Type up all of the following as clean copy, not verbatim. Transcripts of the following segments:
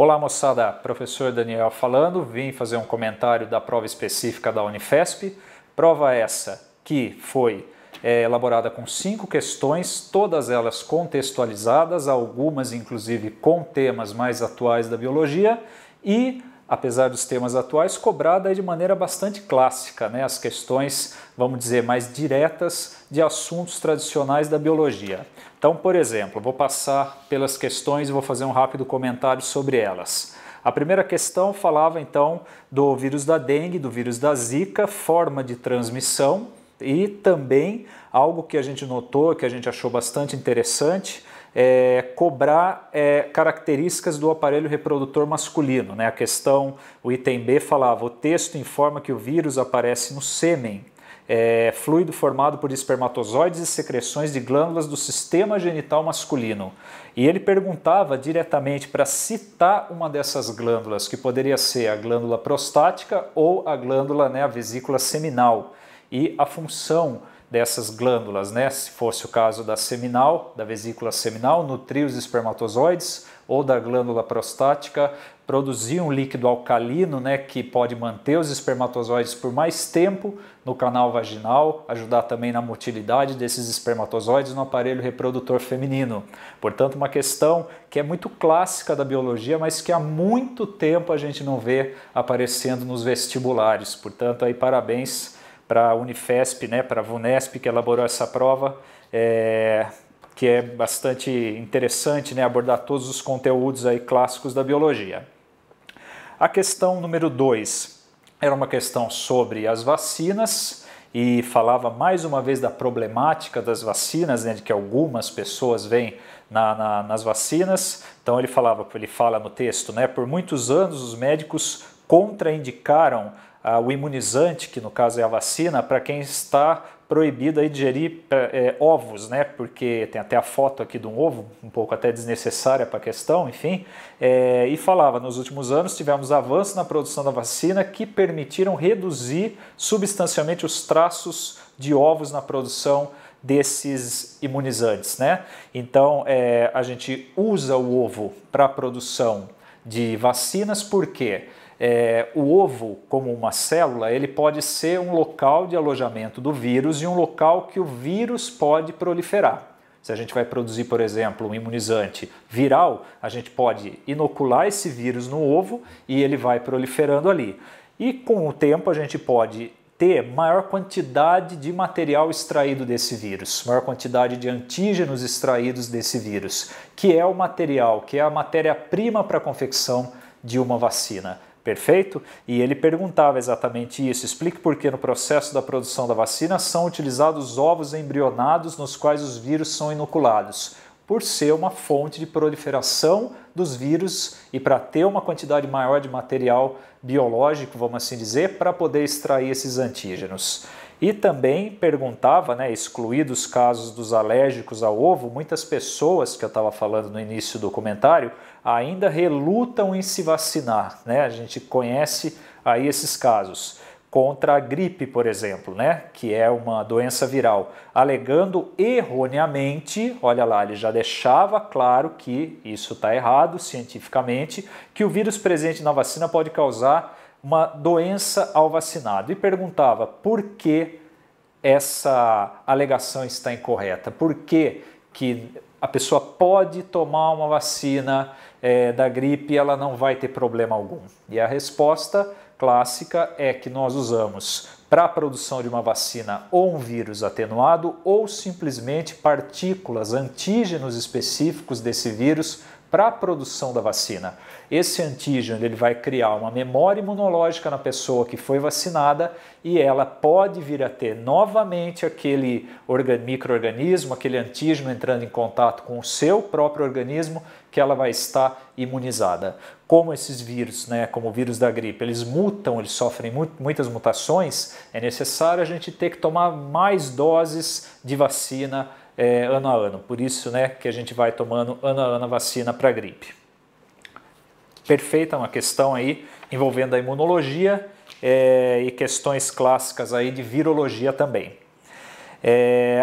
Olá moçada, professor Daniel falando, vim fazer um comentário da prova específica da Unifesp, prova essa que foi elaborada com 5 questões, todas elas contextualizadas, algumas inclusive com temas mais atuais da biologia e, apesar dos temas atuais, cobrada de maneira bastante clássica, né? As questões, vamos dizer, mais diretas de assuntos tradicionais da biologia. Então, por exemplo, vou passar pelas questões e vou fazer um rápido comentário sobre elas. A primeira questão falava então do vírus da dengue, do vírus da zika, forma de transmissão e também algo que a gente notou, que a gente achou bastante interessante, cobrar características do aparelho reprodutor masculino, né? A questão, o item B falava, o texto informa que o vírus aparece no sêmen, fluido formado por espermatozoides e secreções de glândulas do sistema genital masculino. E ele perguntava diretamente para citar uma dessas glândulas, que poderia ser a glândula prostática ou a glândula, né, a vesícula seminal, e a função dessas glândulas, né? Se fosse o caso da seminal, da vesícula seminal, nutrir os espermatozoides, ou da glândula prostática, produzir um líquido alcalino, né, que pode manter os espermatozoides por mais tempo no canal vaginal, ajudar também na motilidade desses espermatozoides no aparelho reprodutor feminino. Portanto, uma questão que é muito clássica da biologia, mas que há muito tempo a gente não vê aparecendo nos vestibulares. Portanto, aí parabéns para a Unifesp, né, para a VUNESP, que elaborou essa prova, que é bastante interessante, né, abordar todos os conteúdos aí clássicos da biologia. A questão número 2 era uma questão sobre as vacinas e falava mais uma vez da problemática das vacinas, né, de que algumas pessoas veem nas vacinas. Então ele fala no texto, né, por muitos anos os médicos contraindicaram o imunizante, que no caso é a vacina, para quem está proibido aí de ingerir ovos, né? Porque tem até a foto aqui de um ovo, um pouco até desnecessária para a questão, enfim. E falava, nos últimos anos tivemos avanços na produção da vacina que permitiram reduzir substancialmente os traços de ovos na produção desses imunizantes, né? Então, a gente usa o ovo para a produção de vacinas, por quê? O ovo, como uma célula, ele pode ser um local de alojamento do vírus e um local que o vírus pode proliferar. Se a gente vai produzir, por exemplo, um imunizante viral, a gente pode inocular esse vírus no ovo e ele vai proliferando ali. E com o tempo a gente pode ter maior quantidade de material extraído desse vírus, maior quantidade de antígenos extraídos desse vírus, que é o material, que é a matéria-prima para a confecção de uma vacina. Perfeito? E ele perguntava exatamente isso. Explique por que no processo da produção da vacina são utilizados ovos embrionados nos quais os vírus são inoculados. Por ser uma fonte de proliferação dos vírus e para ter uma quantidade maior de material biológico, vamos assim dizer, para poder extrair esses antígenos. E também perguntava, né, excluídos os casos dos alérgicos ao ovo, muitas pessoas, que eu estava falando no início do comentário, ainda relutam em se vacinar, né? A gente conhece aí esses casos. Contra a gripe, por exemplo, né, que é uma doença viral, alegando erroneamente, olha lá, ele já deixava claro que isso está errado cientificamente, que o vírus presente na vacina pode causar uma doença ao vacinado. E perguntava por que essa alegação está incorreta, por que a pessoa pode tomar uma vacina da gripe e ela não vai ter problema algum. E a resposta clássica é que nós usamos para a produção de uma vacina ou um vírus atenuado ou simplesmente partículas, antígenos específicos desse vírus para a produção da vacina. Esse antígeno ele vai criar uma memória imunológica na pessoa que foi vacinada e ela pode vir a ter novamente aquele micro-organismo, aquele antígeno entrando em contato com o seu próprio organismo, que ela vai estar imunizada. Como esses vírus, né, como o vírus da gripe, eles mutam, eles sofrem muitas mutações, é necessário a gente ter que tomar mais doses de vacina ano a ano. Por isso, né, que a gente vai tomando ano a ano a vacina para a gripe. Perfeita, uma questão aí envolvendo a imunologia e questões clássicas aí de virologia também.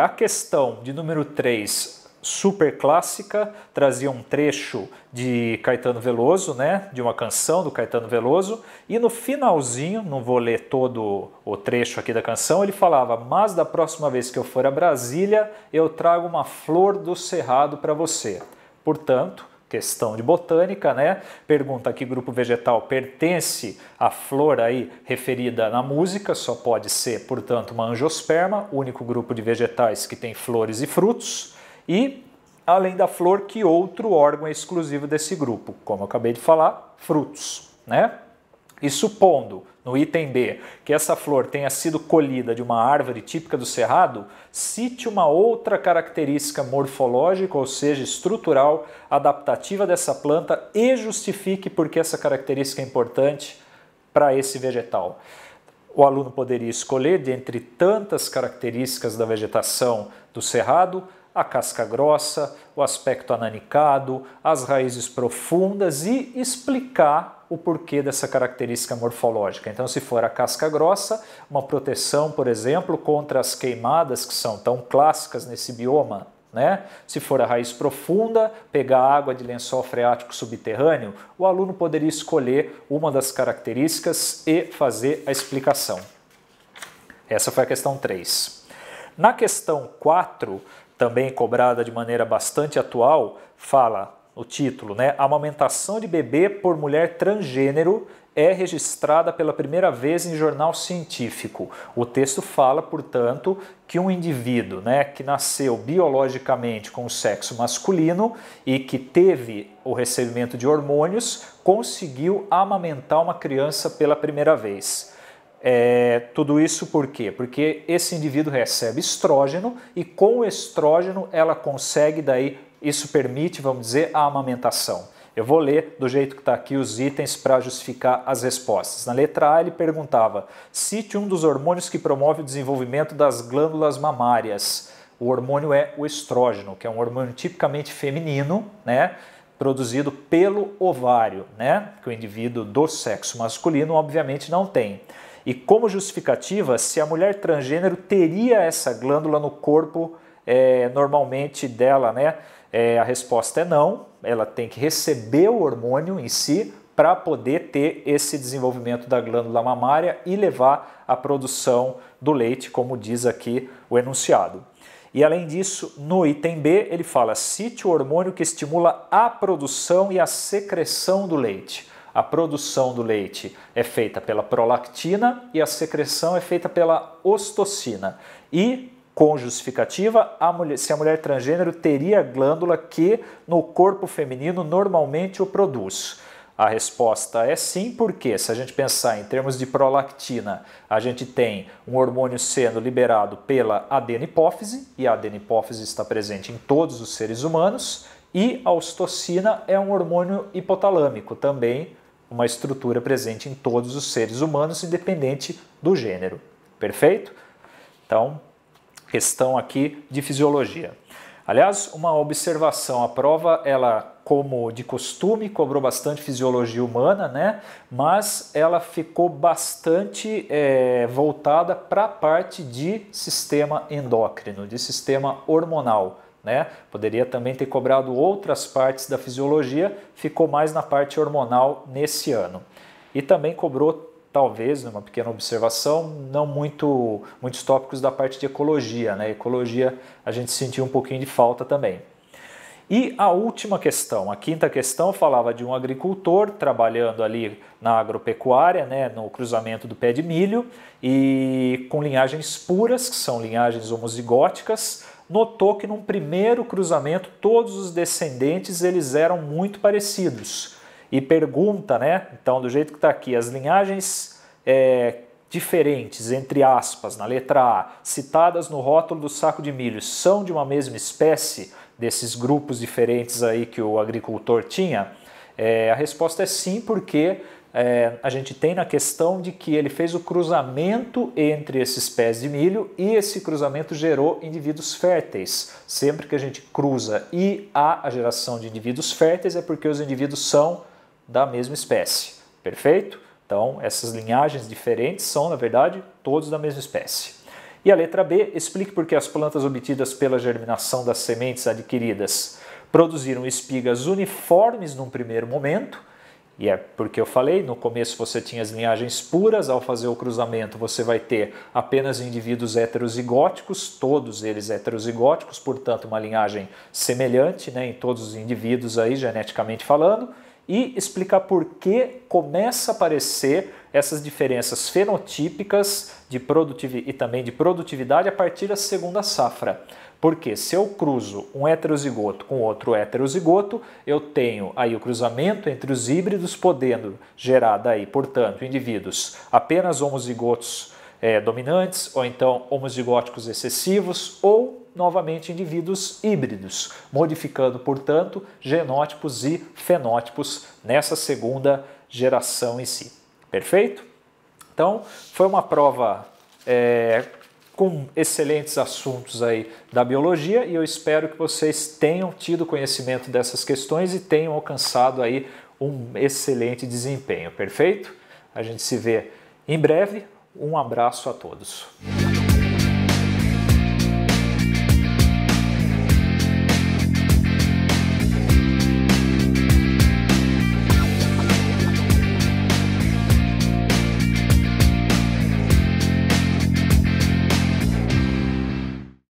A questão de número 3 super clássica, trazia um trecho de Caetano Veloso, né, de uma canção do Caetano Veloso, e no finalzinho, não vou ler todo o trecho aqui da canção, ele falava: mas da próxima vez que eu for a Brasília, eu trago uma flor do cerrado para você. Portanto, questão de botânica, né? Pergunta: que grupo vegetal pertence à flor aí referida na música? Só pode ser, portanto, uma angiosperma, único grupo de vegetais que tem flores e frutos. E, além da flor, que outro órgão é exclusivo desse grupo? Como eu acabei de falar, frutos, né? E supondo, no item B, que essa flor tenha sido colhida de uma árvore típica do Cerrado, cite uma outra característica morfológica, ou seja, estrutural, adaptativa dessa planta e justifique por que essa característica é importante para esse vegetal. O aluno poderia escolher, dentre tantas características da vegetação do Cerrado, a casca grossa, o aspecto ananicado, as raízes profundas e explicar o porquê dessa característica morfológica. Então, se for a casca grossa, uma proteção, por exemplo, contra as queimadas que são tão clássicas nesse bioma, né? Se for a raiz profunda, pegar água de lençol freático subterrâneo, o aluno poderia escolher uma das características e fazer a explicação. Essa foi a questão 3. Na questão 4, também cobrada de maneira bastante atual, fala o título, né? A amamentação de bebê por mulher transgênero é registrada pela primeira vez em jornal científico. O texto fala, portanto, que um indivíduo, né, que nasceu biologicamente com o sexo masculino e que teve o recebimento de hormônios, conseguiu amamentar uma criança pela primeira vez. Tudo isso por quê? Porque esse indivíduo recebe estrógeno e com o estrógeno ela consegue daí, isso permite, vamos dizer, a amamentação. Eu vou ler do jeito que está aqui os itens para justificar as respostas. Na letra A ele perguntava: cite um dos hormônios que promove o desenvolvimento das glândulas mamárias. O hormônio é o estrógeno, que é um hormônio tipicamente feminino, né? Produzido pelo ovário, né? Que o indivíduo do sexo masculino obviamente não tem. E como justificativa, se a mulher transgênero teria essa glândula no corpo normalmente dela, né? A resposta é não, ela tem que receber o hormônio em si para poder ter esse desenvolvimento da glândula mamária e levar à produção do leite, como diz aqui o enunciado. E além disso, no item B, ele fala: cite o hormônio que estimula a produção e a secreção do leite. A produção do leite é feita pela prolactina e a secreção é feita pela ocitocina. E, com justificativa, se a mulher transgênero teria glândula que no corpo feminino normalmente o produz. A resposta é sim, porque se a gente pensar em termos de prolactina, a gente tem um hormônio sendo liberado pela adenipófise, e a adenipófise está presente em todos os seres humanos, e a ocitocina é um hormônio hipotalâmico, também uma estrutura presente em todos os seres humanos, independente do gênero. Perfeito? Então, questão aqui de fisiologia. Aliás, uma observação, a prova, ela, como de costume, cobrou bastante fisiologia humana, né? Mas ela ficou bastante voltada para a parte de sistema endócrino, de sistema hormonal, né? Poderia também ter cobrado outras partes da fisiologia, ficou mais na parte hormonal nesse ano. E também cobrou, talvez, numa pequena observação, não muitos tópicos da parte de ecologia, né? Ecologia a gente sentiu um pouquinho de falta também. E a última questão, a quinta questão, falava de um agricultor trabalhando ali na agropecuária, né, no cruzamento do pé de milho, e com linhagens puras, que são linhagens homozigóticas, notou que num primeiro cruzamento todos os descendentes eles eram muito parecidos. E pergunta, né, então do jeito que está aqui, as linhagens diferentes, entre aspas, na letra A, citadas no rótulo do saco de milho, são de uma mesma espécie, desses grupos diferentes aí que o agricultor tinha? A resposta é sim, porque a gente tem na questão de que ele fez o cruzamento entre esses pés de milho e esse cruzamento gerou indivíduos férteis. Sempre que a gente cruza e há a geração de indivíduos férteis é porque os indivíduos são da mesma espécie. Perfeito? Então, essas linhagens diferentes são, na verdade, todos da mesma espécie. E a letra B, explique por que as plantas obtidas pela germinação das sementes adquiridas produziram espigas uniformes num primeiro momento, e é porque eu falei, no começo você tinha as linhagens puras, ao fazer o cruzamento você vai ter apenas indivíduos heterozigóticos, todos eles heterozigóticos, portanto uma linhagem semelhante, né, em todos os indivíduos aí, geneticamente falando, e explicar por que começa a aparecer essas diferenças fenotípicas e também de produtividade a partir da segunda safra. Porque se eu cruzo um heterozigoto com outro heterozigoto, eu tenho aí o cruzamento entre os híbridos, podendo gerar daí, portanto, indivíduos apenas homozigotos dominantes, ou então homozigóticos excessivos, ou novamente indivíduos híbridos, modificando, portanto, genótipos e fenótipos nessa segunda geração em si. Perfeito? Então, foi uma prova com excelentes assuntos aí da biologia e eu espero que vocês tenham tido conhecimento dessas questões e tenham alcançado aí um excelente desempenho, perfeito? A gente se vê em breve, um abraço a todos.